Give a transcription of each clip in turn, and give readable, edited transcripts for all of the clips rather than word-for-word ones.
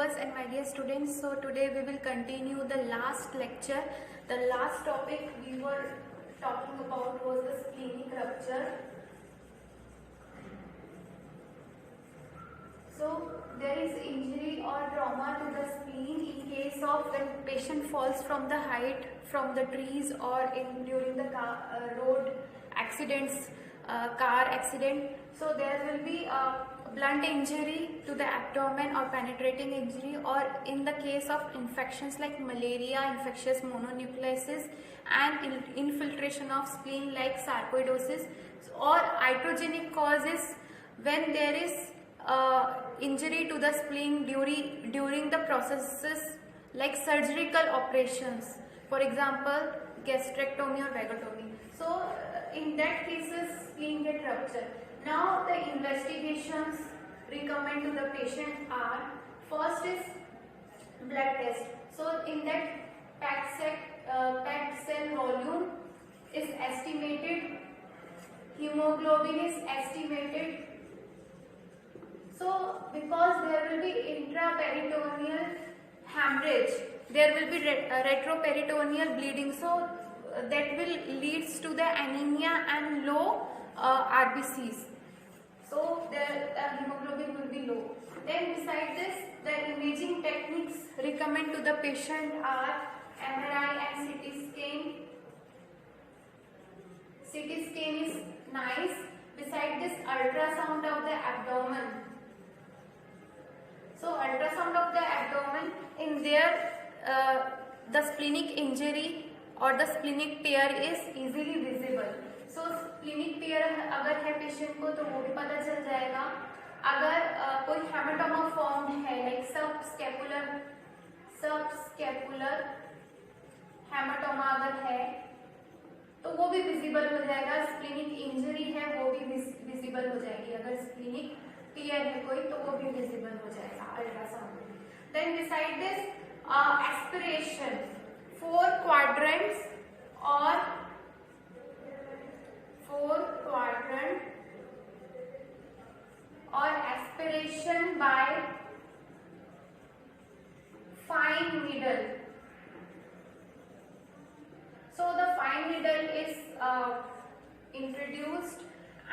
viewers and my dear students. So today we will continue the last lecture. The last topic we were talking about was the splenic rupture. So there is injury or trauma to the spleen in case of when patient falls from the height from the trees or during the road accidents, car accident. So there will be a blunt injury to the abdomen or penetrating injury, or in the case of infections like malaria, infectious mononucleosis, and infiltration of spleen like sarcoidosis, or iatrogenic causes when there is injury to the spleen during the processes like surgical operations, for example gastrectomy or vagotomy. So in that cases spleen get ruptured. Now the investigations recommend to the patient are: first is blood test. So in that packed cell volume is estimated, hemoglobin is estimated. So because there will be intraperitoneal hemorrhage, there will be retroperitoneal bleeding, so that will leads to the anemia and low RBCs. So the hemoglobin will be low. Then beside this, the imaging techniques recommend to the patient are MRI and CT scan. CT scan is nice. Beside this, ultrasound of the abdomen. So ultrasound of the abdomen, in there the splenic injury or the splenic tear is easily visible. So splenic tear अगर है patient को तो वो भी पता चल जाएगा. अगर कोई हेमाटोमा फॉर्म है लाइक सबस्कैपुलर हेमाटोमा अगर है तो वो भी विजिबल हो जाएगा. स्प्लिनिक इंजरी है वो भी विजिबल हो जाएगी. अगर स्प्लिनिक टीयर है कोई तो वो भी विजिबल हो जाएगा अल्ट्रासाउंड में. Then beside this aspiration 4 quadrants or aspiration by fine needle. So the fine needle is introduced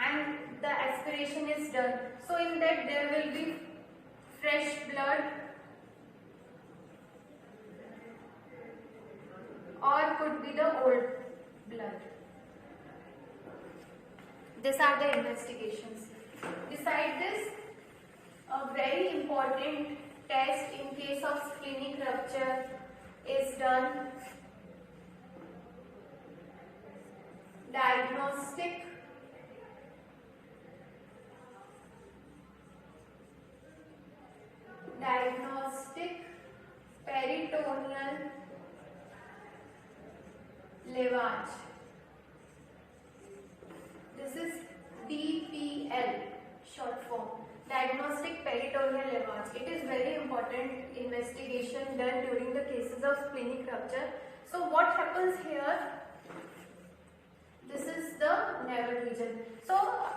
and the aspiration is done. So in that there will be fresh blood or could be the old blood. These are the investigations. Beside this, a very important test in case of splenic rupture is done. Diagnostic peritoneal lavage. This is DPL short form, diagnostic peritoneal lavage. It is very important investigation done during the cases of splenic rupture. So what happens here? This is the navel region. So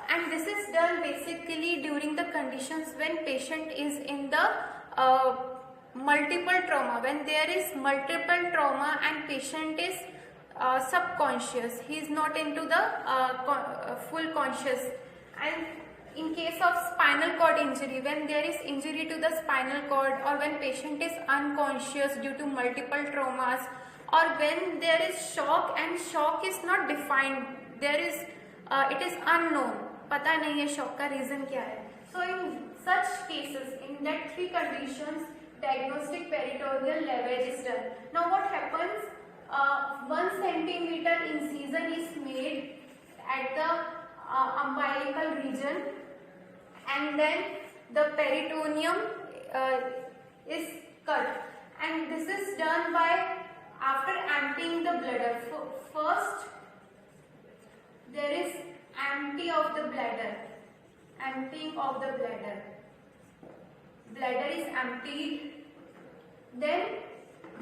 and this is done basically during the conditions when patient is in the multiple trauma. When there is multiple trauma and patient is subconscious, he is not into the full conscious. And in case of spinal cord injury, when there is injury to the spinal cord, or when patient is unconscious due to multiple traumas, or when there is shock and shock is not defined, there is it is unknown, पता नहीं है shock का reason क्या है. So in such cases, in that 3 conditions, diagnostic peritoneal lavage is done. Now what happens? 1 centimeter incision is made at the umbilical region, and then the peritoneum is cut, and this is done by after emptying the bladder. First there is emptying of the bladder. Bladder is emptied, then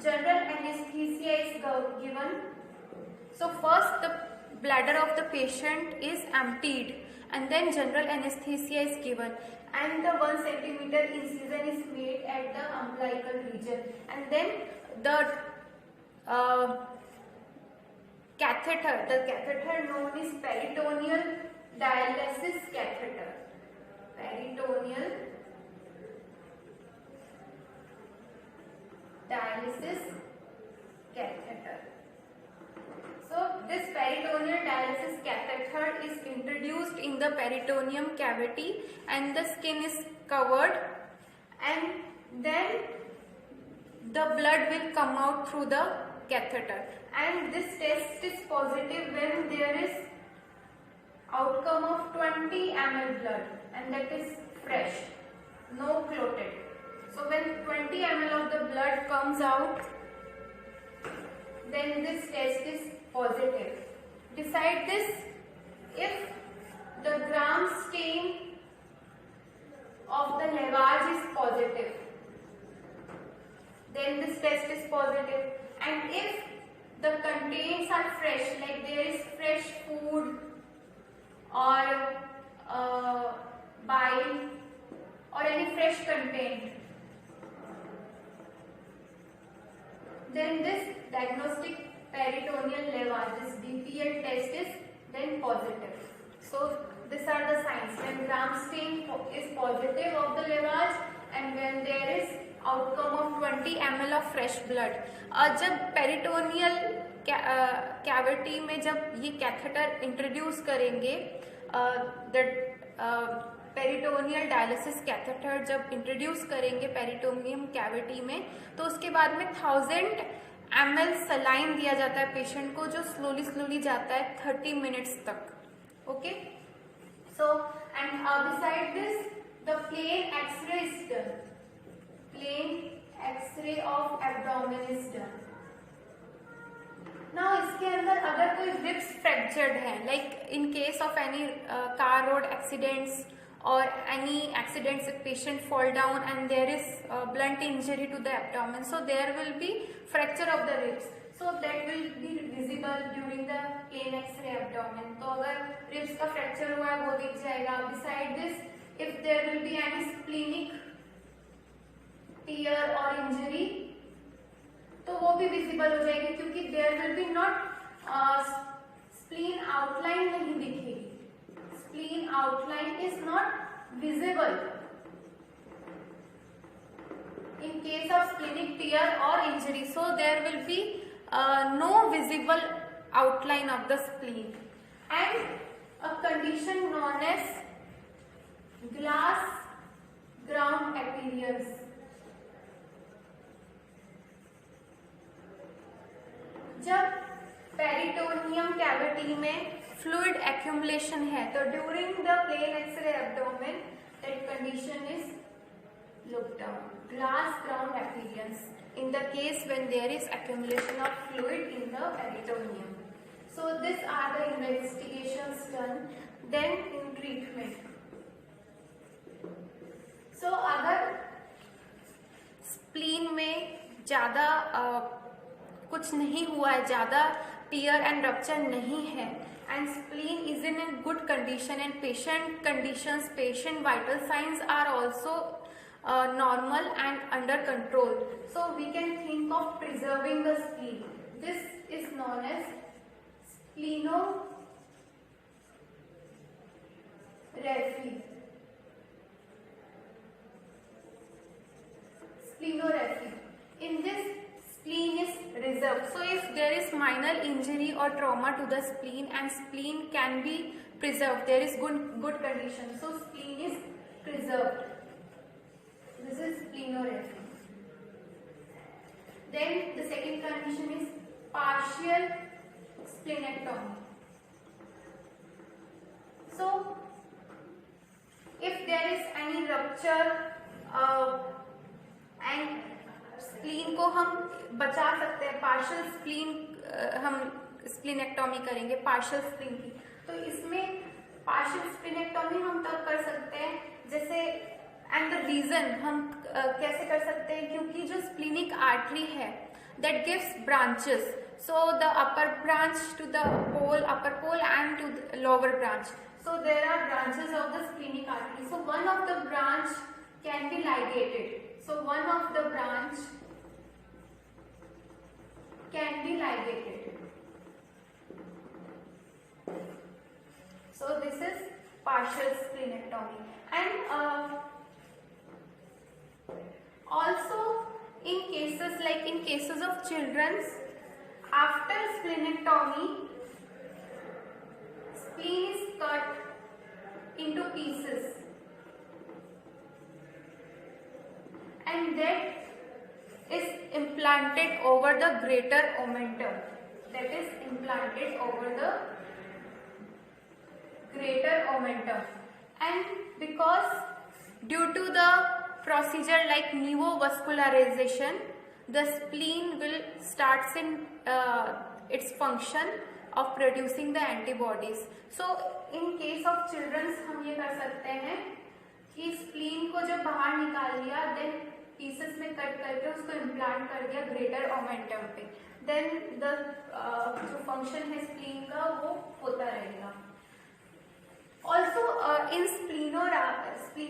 general anesthesia is given. So first the bladder of the patient is emptied, and then general anesthesia is given, and the 1 centimeter incision is made at the umbilical region, and then the catheter known as peritoneal dialysis catheter. Peritoneal dialysis catheter. So this peritoneal dialysis catheter is introduced in the peritoneum cavity, and the skin is covered, and then the blood will come out through the catheter, and this test is positive when there is outcome of 20 ml blood, and that is fresh, no clotted. So when 20 ml of the blood comes out, then this test is positive. Beside this, if the gram stain of the lavage is positive, then this test is positive. And if the contents are fresh, like there is fresh food or bile or any fresh content, then this diagnostic peritoneal lavage, this DPL test is then positive. So these are the signs when gram stain is positive of the lavage and when there is outcome of 20 ml of fresh blood. जब peritoneal cavity में जब ये catheter introduce करेंगे, peritoneal dialysis catheter जब introduce करेंगे peritoneum cavity में, तो उसके बाद में 1000 ml सलाइन दिया जाता है पेशेंट को, जो स्लोली जाता है 30 मिनट्स तक. Okay, so and beside this the plain X-ray is done. Plain X-ray of abdomen is done. Now इसके अंदर अगर कोई रिब्स फ्रैक्चर्ड है, like in case of any car road accidents or any accidents, if patient fall down and there is blunt injury to the abdomen, so there will be fracture of the ribs, so that will be visible during the plain x-ray abdomen. तो अगर ribs का fracture हुआ है वो दिख जाएगा. Beside this, if there will be any splenic tear or injury, तो वो भी visible हो जाएगी, क्योंकि there will be not spleen outline नहीं दिखेगी. Spleen outline is not visible in case of splenic tear or injury, so there will be no visible outline of the spleen. And a condition known as glass ground appearance. जब peritoneum cavity में fluid accumulation है, तो during the plain X-ray abdomen that condition is looked down. Glass ground appearance in the case when there is accumulation of fluid in the peritoneum. So these are the investigations done. Then in treatment. So अगर spleen में ज़्यादा कुछ नहीं हुआ है, ज़्यादा tier and rupture नहीं है, and spleen is in a good condition and patient vital signs are also normal and under control, so we can think of preserving the spleen. This is known as splenorrhaphy. In this, spleen is reserved. So if there is minor injury or trauma to the spleen and spleen can be preserved, there is good condition, so spleen is preserved. This is splenorrhaphy. Then the second condition is partial splenectomy. So if there is any rupture and spleen को हम बचा सकते हैं, partial spleen हम स्प्लीनेक्टोमी करेंगे partial spleen की, तो इसमें पार्शियल स्प्लीनेक्टोमी हम तब कर सकते हैं जैसे, एंड द रीजन हम कैसे कर सकते हैं, क्योंकि जो स्प्लीनिक आर्टरी है that gives branches, so the upper branch to the upper pole and to the lower branch, So there are branches of the splenic artery. So one of the branch can be ligated. So one of the branch can be ligated. So this is partial splenectomy. And also in cases of children, after splenectomy, spleen is cut into pieces and that is implanted over the greater omentum. That is implanted over the greater omentum. And because due to the procedure like nevovascularization, the spleen will starts in its function of producing the antibodies. So in case of children हम ये कर सकते हैं कि spleen को जब बाहर निकाल लिया, देन पीसेस में कट करके उसको इम्प्लांट कर दिया ग्रेटर ओमेंटम पे, देन द जो फंक्शन है स्प्लीन का वो होता रहेगा. Also in splenography,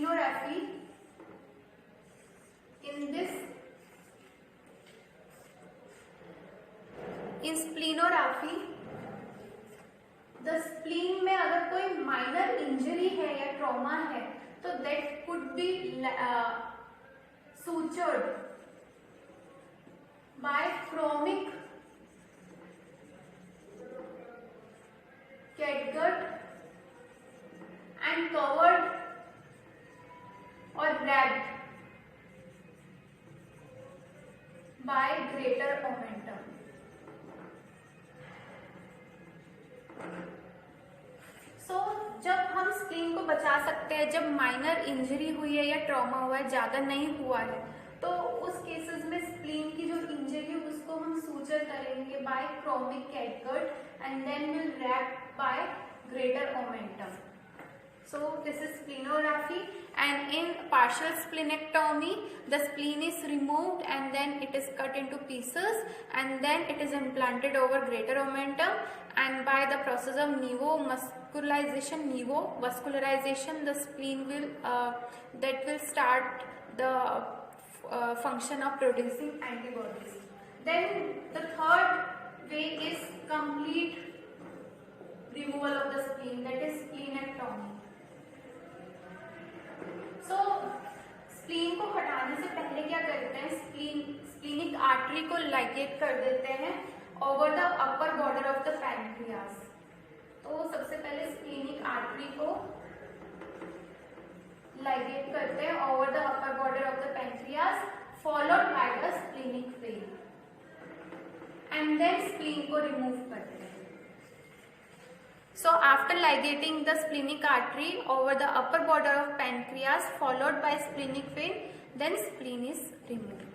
in splenography the spleen में अगर कोई माइनर इंजरी है या ट्रॉमा है तो that could be sutured by chromic catgut and covered or wrapped by greater omentum. So जब हम स्प्लीन को बचा सकते हैं, जब माइनर इंजरी हुई है या ट्रॉमा हुआ है, ज़्यादा नहीं हुआ है, तो उस केसेस में स्प्लीन की जो इंजरी है उसको हम सूचर करेंगे by chromic catgut and then will wrap by greater omentum. So this is splenography, and in partial splenectomy the spleen is removed and then it is cut into pieces and then it is implanted over greater omentum, and by the process of nevovascularization the spleen will that will start the function of producing antibodies. Then the third way is complete removal of the spleen, that is splenectomy. So spleen को हटाने से पहले क्या करते हैं, splenic artery को ligate कर देते हैं over the upper border of the pancreas. तो सबसे पहले स्प्लीनिक आर्टरी को लाइगेट करते हैं over the upper border of the pancreas followed by the splenic vein and then spleen को रिमूव करते हैं. So after ligating the splenic artery over the upper border of pancreas followed by splenic vein, then spleen is removed.